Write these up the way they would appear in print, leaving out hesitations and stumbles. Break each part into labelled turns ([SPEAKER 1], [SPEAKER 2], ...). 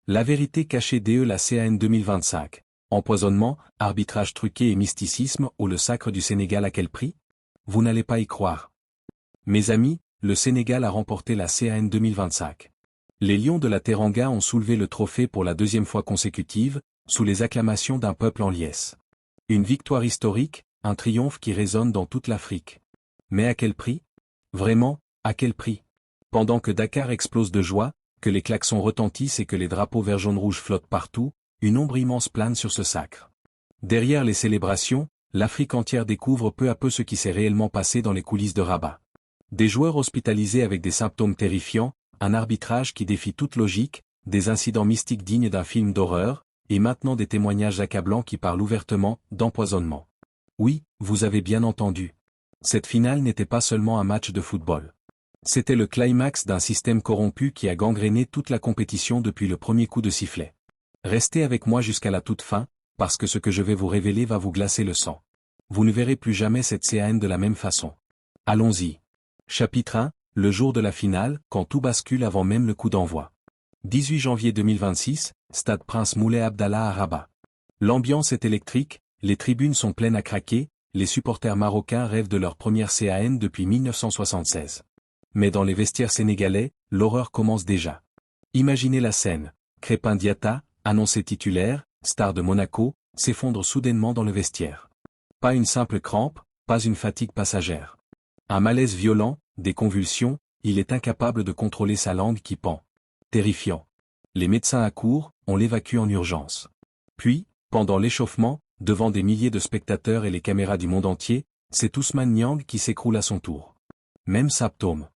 [SPEAKER 1] La vérité cachée DE la CAN 2025. Empoisonnement, arbitrage truqué et mysticisme ou le sacre du Sénégal à quel prix? Vous n'allez pas y croire. Mes amis, le Sénégal a remporté la CAN 2025. Les Lions de la Teranga ont soulevé le trophée pour la deuxième fois consécutive, sous les acclamations d'un peuple en liesse. Une victoire historique, un triomphe qui résonne dans toute l'Afrique. Mais à quel prix? Vraiment, à quel prix? Pendant que Dakar explose de joie, que les klaxons retentissent et que les drapeaux vert jaune rouge flottent partout, une ombre immense plane sur ce sacre. Derrière les célébrations, l'Afrique entière découvre peu à peu ce qui s'est réellement passé dans les coulisses de Rabat. Des joueurs hospitalisés avec des symptômes terrifiants, un arbitrage qui défie toute logique, des incidents mystiques dignes d'un film d'horreur, et maintenant des témoignages accablants qui parlent ouvertement d'empoisonnement. Oui, vous avez bien entendu. Cette finale n'était pas seulement un match de football. C'était le climax d'un système corrompu qui a gangréné toute la compétition depuis le premier coup de sifflet. Restez avec moi jusqu'à la toute fin, parce que ce que je vais vous révéler va vous glacer le sang. Vous ne verrez plus jamais cette CAN de la même façon. Allons-y. Chapitre 1, le jour de la finale, quand tout bascule avant même le coup d'envoi. 18 janvier 2026, Stade Prince Moulay Abdallah à Rabat. L'ambiance est électrique, les tribunes sont pleines à craquer, les supporters marocains rêvent de leur première CAN depuis 1976. Mais dans les vestiaires sénégalais, l'horreur commence déjà. Imaginez la scène. Crépin Diatta, annoncé titulaire, star de Monaco, s'effondre soudainement dans le vestiaire. Pas une simple crampe, pas une fatigue passagère. Un malaise violent, des convulsions, il est incapable de contrôler sa langue qui pend. Terrifiant. Les médecins accourent, on l'évacue en urgence. Puis, pendant l'échauffement, devant des milliers de spectateurs et les caméras du monde entier, c'est Ousmane Niang qui s'écroule à son tour. Même symptôme.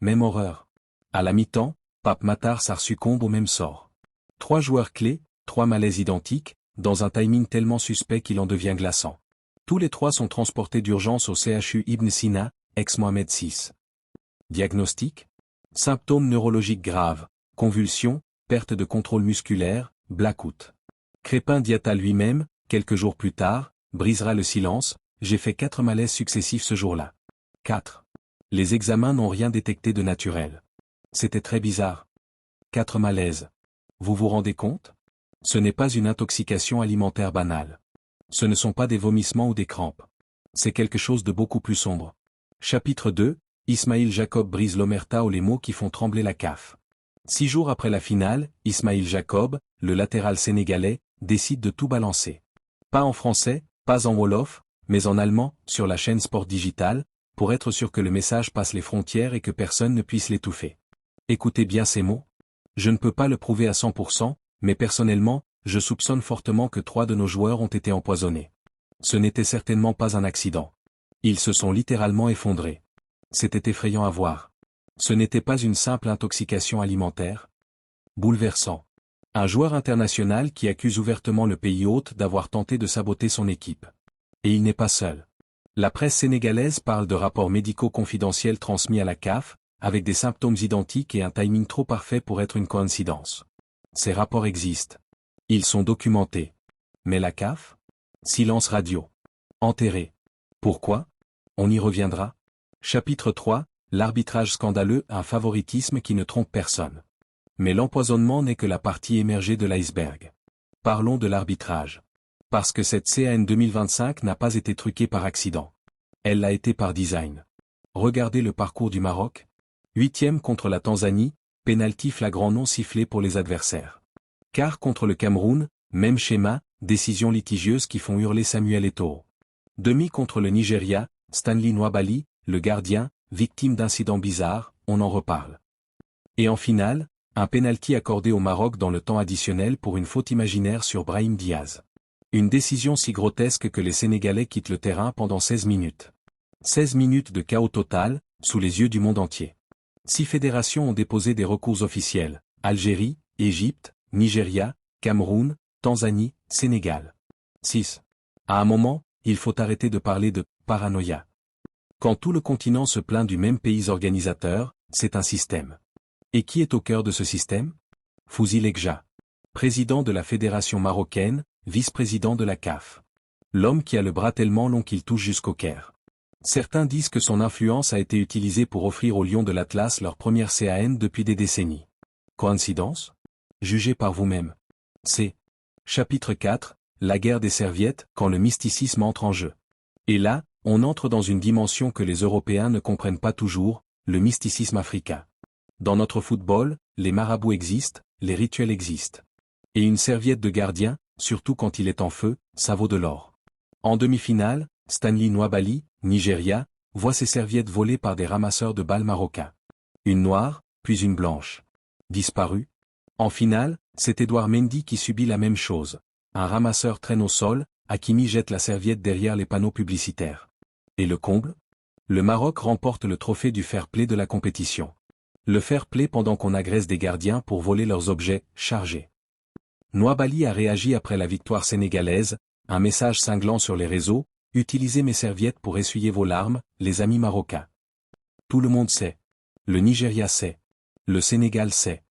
[SPEAKER 1] Même horreur. À la mi-temps, Pape Matar Sarr succombe au même sort. 3 joueurs clés, 3 malaises identiques, dans un timing tellement suspect qu'il en devient glaçant. Tous les 3 sont transportés d'urgence au CHU Ibn Sina, ex-Mohamed VI. Diagnostic? Symptômes neurologiques graves, convulsions, perte de contrôle musculaire, blackout. Crépin Diatta lui-même, quelques jours plus tard, brisera le silence, j'ai fait 4 malaises successifs ce jour-là. 4. Les examens n'ont rien détecté de naturel. C'était très bizarre. 4 malaises. Vous vous rendez compte? Ce n'est pas une intoxication alimentaire banale. Ce ne sont pas des vomissements ou des crampes. C'est quelque chose de beaucoup plus sombre. Chapitre 2, Ismail Jacob brise l'omerta ou les mots qui font trembler la CAF. 6 jours après la finale, Ismail Jacob, le latéral sénégalais, décide de tout balancer. Pas en français, pas en wolof, mais en allemand, sur la chaîne Sport Digital, pour être sûr que le message passe les frontières et que personne ne puisse l'étouffer. Écoutez bien ces mots. Je ne peux pas le prouver à 100%, mais personnellement, je soupçonne fortement que 3 de nos joueurs ont été empoisonnés. Ce n'était certainement pas un accident. Ils se sont littéralement effondrés. C'était effrayant à voir. Ce n'était pas une simple intoxication alimentaire. Bouleversant. Un joueur international qui accuse ouvertement le pays hôte d'avoir tenté de saboter son équipe. Et il n'est pas seul. La presse sénégalaise parle de rapports médicaux confidentiels transmis à la CAF, avec des symptômes identiques et un timing trop parfait pour être une coïncidence. Ces rapports existent. Ils sont documentés. Mais la CAF? Silence radio. Enterré. Pourquoi? On y reviendra. Chapitre 3, l'arbitrage scandaleux, un favoritisme qui ne trompe personne. Mais l'empoisonnement n'est que la partie émergée de l'iceberg. Parlons de l'arbitrage. Parce que cette CAN 2025 n'a pas été truquée par accident. Elle l'a été par design. Regardez le parcours du Maroc. 8e contre la Tanzanie, pénalty flagrant non sifflé pour les adversaires. Quart contre le Cameroun, même schéma, décision litigieuse qui font hurler Samuel Eto'o. Demi contre le Nigeria, Stanley Nwabali, le gardien, victime d'incidents bizarres, on en reparle. Et en finale, un pénalty accordé au Maroc dans le temps additionnel pour une faute imaginaire sur Brahim Diaz. Une décision si grotesque que les Sénégalais quittent le terrain pendant 16 minutes. 16 minutes de chaos total, sous les yeux du monde entier. 6 fédérations ont déposé des recours officiels, Algérie, Égypte, Nigeria, Cameroun, Tanzanie, Sénégal. 6. À un moment, il faut arrêter de parler de « paranoïa ». Quand tout le continent se plaint du même pays organisateur, c'est un système. Et qui est au cœur de ce système? Fouzi Lekja. Président de la Fédération marocaine, vice-président de la CAF. L'homme qui a le bras tellement long qu'il touche jusqu'au Caire. Certains disent que son influence a été utilisée pour offrir aux Lions de l'Atlas leur première CAN depuis des décennies. Coïncidence? Jugez par vous-même. C'est chapitre 4, la guerre des serviettes, quand le mysticisme entre en jeu. Et là, on entre dans une dimension que les Européens ne comprennent pas toujours, le mysticisme africain. Dans notre football, les marabouts existent, les rituels existent. Et une serviette de gardien, surtout quand il est en feu, ça vaut de l'or. En demi-finale, Stanley Nwabali, Nigeria, voit ses serviettes volées par des ramasseurs de balles marocains. Une noire, puis une blanche. Disparue. En finale, c'est Edouard Mendy qui subit la même chose. Un ramasseur traîne au sol, Hakimi jette la serviette derrière les panneaux publicitaires. Et le comble? Le Maroc remporte le trophée du fair play de la compétition. Le fair play pendant qu'on agresse des gardiens pour voler leurs objets chargés. Nwabali a réagi après la victoire sénégalaise, un message cinglant sur les réseaux, utilisez mes serviettes pour essuyer vos larmes, les amis marocains. Tout le monde sait. Le Nigeria sait. Le Sénégal sait.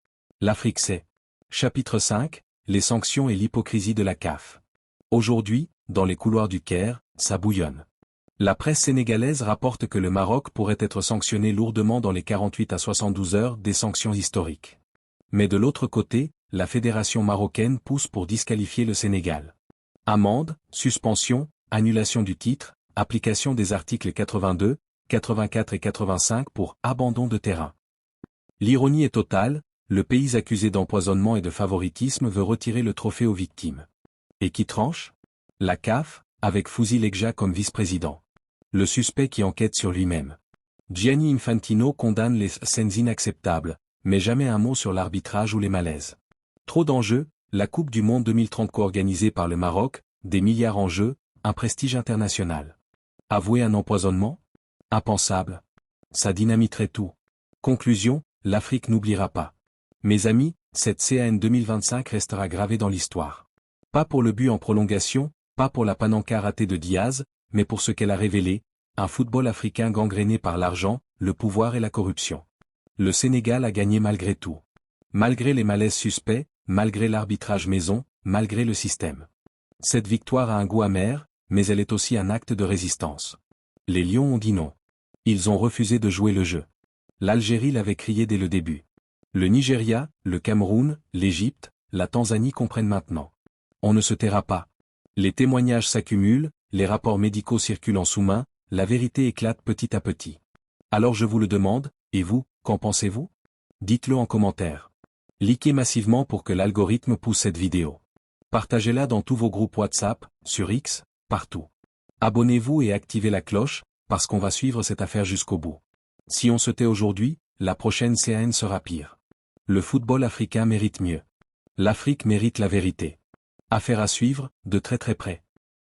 [SPEAKER 1] L'Afrique sait. Chapitre 5, les sanctions et l'hypocrisie de la CAF. Aujourd'hui, dans les couloirs du Caire, ça bouillonne. La presse sénégalaise rapporte que le Maroc pourrait être sanctionné lourdement dans les 48 à 72 heures des sanctions historiques. Mais de l'autre côté, la fédération marocaine pousse pour disqualifier le Sénégal. Amende, suspension, annulation du titre, application des articles 82, 84 et 85 pour abandon de terrain. L'ironie est totale, le pays accusé d'empoisonnement et de favoritisme veut retirer le trophée aux victimes. Et qui tranche? La CAF, avec Fouzi Lekja comme vice-président. Le suspect qui enquête sur lui-même. Gianni Infantino condamne les scènes inacceptables, mais jamais un mot sur l'arbitrage ou les malaises. Trop d'enjeux, la Coupe du Monde 2030 co-organisée par le Maroc, des milliards en jeu, un prestige international. Avouer un empoisonnement? Impensable. Ça dynamiterait tout. Conclusion, l'Afrique n'oubliera pas. Mes amis, cette CAN 2025 restera gravée dans l'histoire. Pas pour le but en prolongation, pas pour la panenka ratée de Diaz, mais pour ce qu'elle a révélé, un football africain gangréné par l'argent, le pouvoir et la corruption. Le Sénégal a gagné malgré tout. Malgré les malaises suspects, malgré l'arbitrage maison, malgré le système. Cette victoire a un goût amer, mais elle est aussi un acte de résistance. Les Lions ont dit non. Ils ont refusé de jouer le jeu. L'Algérie l'avait crié dès le début. Le Nigeria, le Cameroun, l'Égypte, la Tanzanie comprennent maintenant. On ne se taira pas. Les témoignages s'accumulent, les rapports médicaux circulent en sous-main, la vérité éclate petit à petit. Alors je vous le demande, et vous, qu'en pensez-vous? Dites-le en commentaire. Likez massivement pour que l'algorithme pousse cette vidéo. Partagez-la dans tous vos groupes WhatsApp, sur X, partout. Abonnez-vous et activez la cloche, parce qu'on va suivre cette affaire jusqu'au bout. Si on se tait aujourd'hui, la prochaine CAN sera pire. Le football africain mérite mieux. L'Afrique mérite la vérité. Affaire à suivre, de très près.